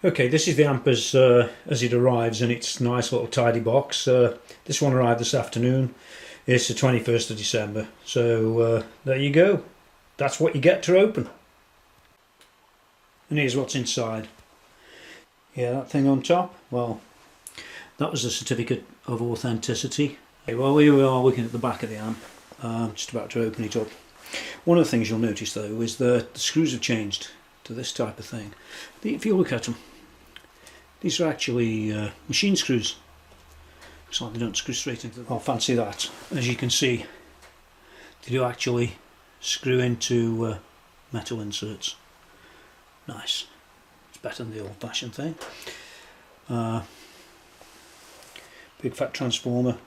Okay, this is the amp as it arrives in its nice little tidy box. This one arrived this afternoon. It's the 21st of December. So there you go. That's what you get to open. And here's what's inside. Yeah, that thing on top, well, that was a certificate of authenticity. Okay, well, we are looking at the back of the amp. Just about to open it up. One of the things you'll notice though is that the screws have changed to this type of thing. If you look at them, these are actually machine screws. Looks like they don't screw straight into them. Oh, fancy that. As you can see, they do actually screw into metal inserts. Nice. It's better than the old-fashioned thing. Big fat transformer.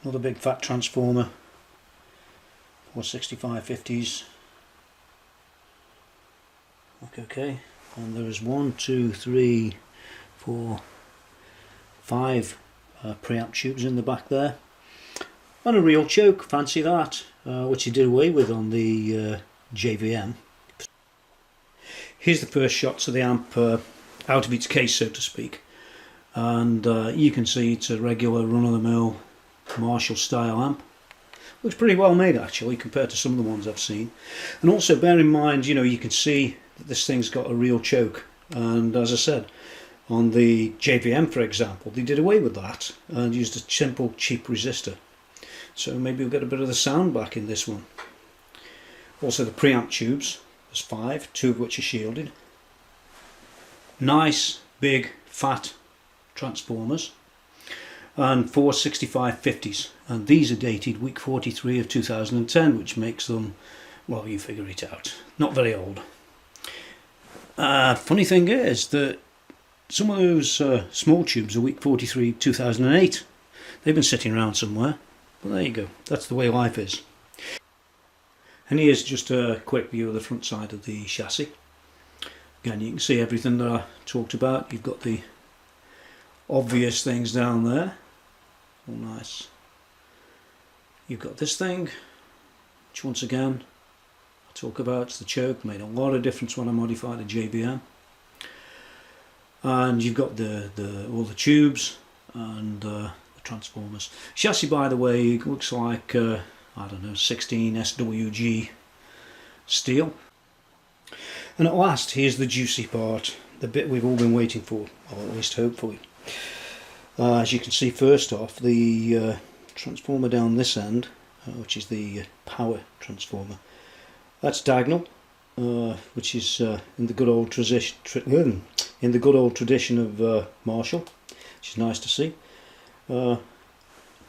Another big fat transformer. 46550s. Okay. And there's 1, 2, 3, 4, 5 preamp tubes in the back there, and a real choke, fancy that, which he did away with on the JVM. Here's the first shots of the amp out of its case, so to speak, and you can see it's a regular run-of-the-mill Marshall style amp. Looks pretty well made actually compared to some of the ones I've seen. And also bear in mind, you can see that this thing's got a real choke, and as I said, on the JVM for example, they did away with that and used a simple cheap resistor. So maybe we'll get a bit of the sound back in this one. Also the preamp tubes, there's 5, 2 of which are shielded. Nice big fat transformers. And 4 6550s, and these are dated week 43 of 2010, which makes them, well, you figure it out, not very old. Funny thing is that some of those small tubes are week 43 2008. They've been sitting around somewhere, but there you go, that's the way life is. And here's just a quick view of the front side of the chassis. Again, you can see everything that I talked about. You've got the obvious things down there. Oh, nice. You've got this thing, which once again I talk about. It's the choke. Made a lot of difference when I modified a JVM. And you've got all the tubes and the transformers. Chassis, by the way, looks like I don't know, 16 SWG steel. And at last, here's the juicy part, the bit we've all been waiting for, or at least hopefully. As you can see, first off, the transformer down this end, which is the power transformer, that's diagonal, which is in the good old tradition of Marshall, which is nice to see. And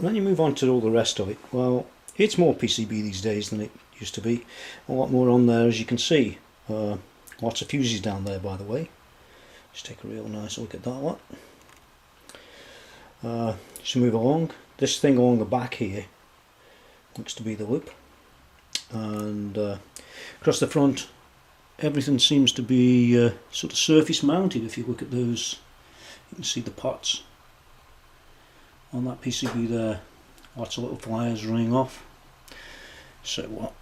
then you move on to all the rest of it. Well, it's more PCB these days than it used to be. A lot more on there, as you can see. Lots of fuses down there, by the way. Just take a real nice look at that one. Just move along. This thing along the back here looks to be the loop, and across the front everything seems to be sort of surface mounted. If you look at those, you can see the pots on that PCB there. Lots of little flyers running off. So what?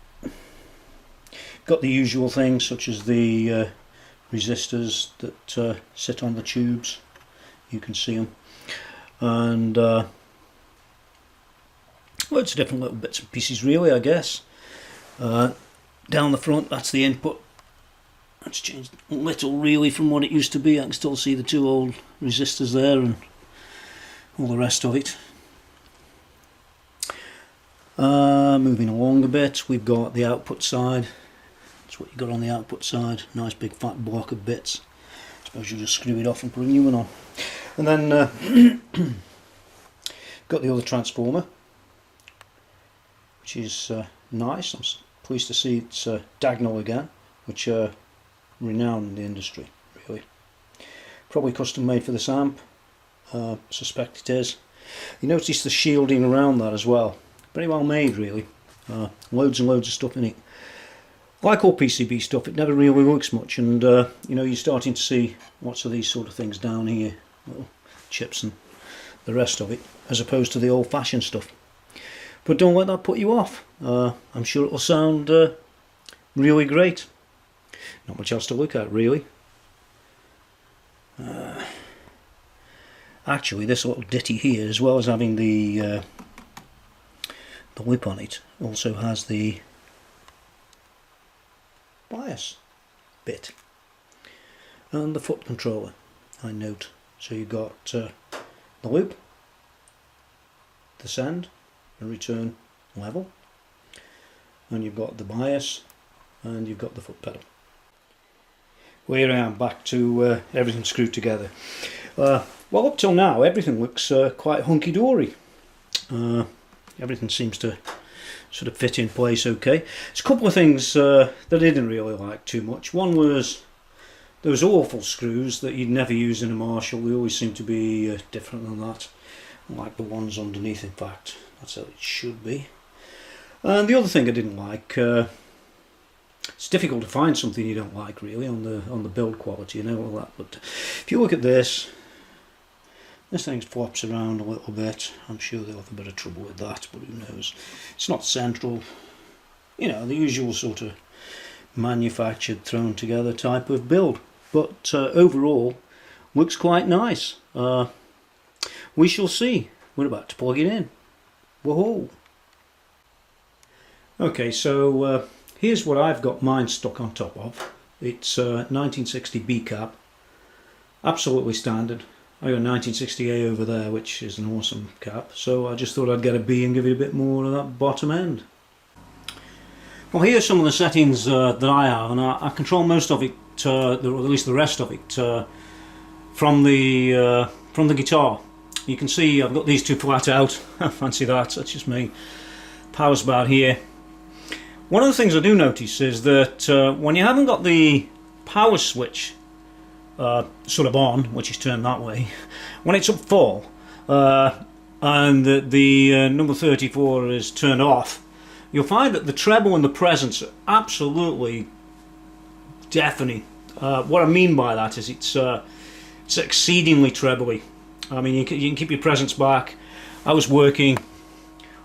Got the usual things such as the resistors that sit on the tubes. You can see them. And loads of different little bits and pieces really, I guess. Down the front, that's the input. That's changed a little really from what it used to be. I can still see the 2 old resistors there and all the rest of it. Moving along a bit, we've got the output side. That's what you got on the output side. Nice big fat block of bits. I suppose you'll just screw it off and put a new one on. And then got the other transformer, which is nice. I'm pleased to see it's diagonal again, which are renowned in the industry, really. Probably custom made for this amp, suspect it is. You notice the shielding around that as well. Very well made, really. Loads and loads of stuff in it. Like all PCB stuff, it never really looks much, and you're starting to see lots of these sort of things down here, little chips and the rest of it, as opposed to the old-fashioned stuff. But don't let that put you off. I'm sure it will sound really great. Not much else to look at, really. Actually, this little ditty here, as well as having the lip on it, also has the bias bit and the foot controller, I note. So you've got the loop, the send and return level, and you've got the bias, and you've got the foot pedal. Well, here I am back to everything screwed together. Well, up till now everything looks quite hunky-dory. Everything seems to sort of fit in place okay. There's a couple of things that I didn't really like too much. One was those awful screws that you'd never use in a Marshall. They always seem to be different than that. Like the ones underneath, in fact. That's how it should be. And the other thing I didn't like, it's difficult to find something you don't like really on the build quality, you know, all that. But if you look at this thing flops around a little bit. I'm sure they'll have a bit of trouble with that, but who knows. It's not central, you know, the usual sort of manufactured, thrown together type of build. But overall, looks quite nice. We shall see. We're about to plug it in. Whoa! Okay, so here's what I've got mine stuck on top of. It's 1960 B cap, absolutely standard. I got a 1960A over there, which is an awesome cap, so I just thought I'd get a B and give it a bit more of that bottom end. Well, here's some of the settings that I have, and I control most of it, or at least the rest of it, from the guitar. You can see I've got these two flat out. Fancy that, that's just me. Power's about here. One of the things I do notice is that when you haven't got the power switch sort of on, which is turned that way, when it's up full and the number 34 is turned off, you'll find that the treble and the presence are absolutely deafening. What I mean by that is it's exceedingly trebly. I mean, you can keep your presence back. I was working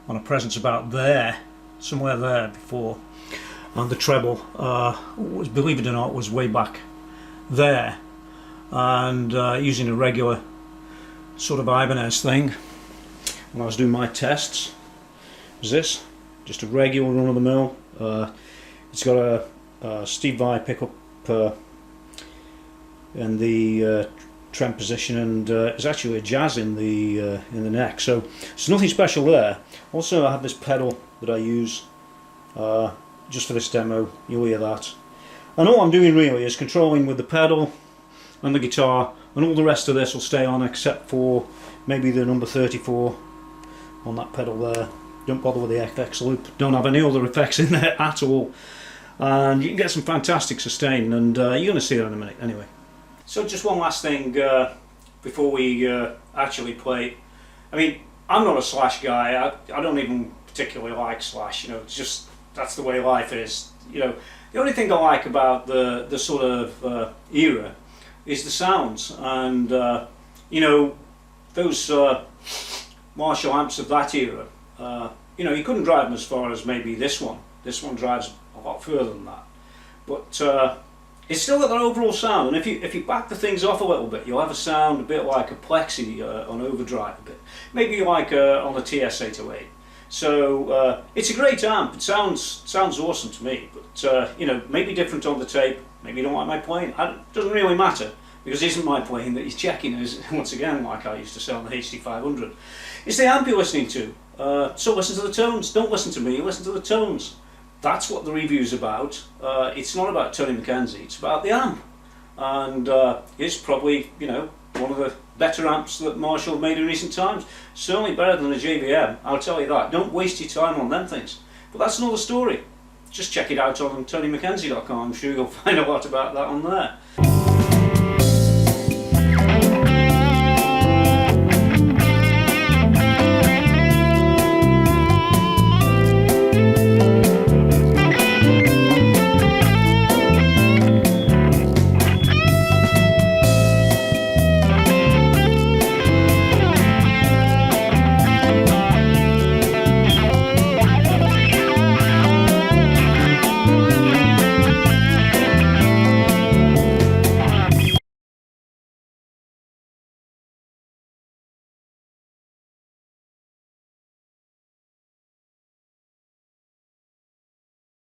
on a presence about there, somewhere there before, and the treble was, believe it or not, was way back there, and using a regular sort of Ibanez thing when I was doing my tests. Was this just a regular run-of-the-mill? It's got a Steve Vai pickup in the trem position, and it's actually a jazz in the neck, so there's nothing special there. Also, I have this pedal that I use just for this demo. You'll hear that, and all I'm doing really is controlling with the pedal and the guitar, and all the rest of this will stay on except for maybe the number 34 on that pedal there. Don't bother with the FX loop, don't have any other effects in there at all, and you can get some fantastic sustain, and you're going to see that in a minute anyway. So just one last thing before we actually play. I mean, I'm not a Slash guy. I don't even particularly like Slash, you know, it's just, that's the way life is, you know. The only thing I like about the sort of era is the sounds, and you know, those Marshall amps of that era, you know, you couldn't drive them as far as maybe this one. This one drives a lot further than that, but it's still got that overall sound, and if you back the things off a little bit, you'll have a sound a bit like a Plexi on overdrive, a bit, maybe like on a TS-808. So it's a great amp. It sounds awesome to me, but you know, maybe different on the tape. Maybe you don't like my playing. It doesn't really matter, because it isn't my playing that he's checking, is once again, like I used to say on the HD500. It's the amp you're listening to. So listen to the tones. Don't listen to me. Listen to the tones. That's what the review's about. It's not about Tony Mckenzie, it's about the amp. And it's probably, you know, one of the better amps that Marshall have made in recent times. Certainly better than a JVM, I'll tell you that. Don't waste your time on them things. But that's another story. Just check it out on TonyMckenzie.com. I'm sure you'll find a lot about that on there.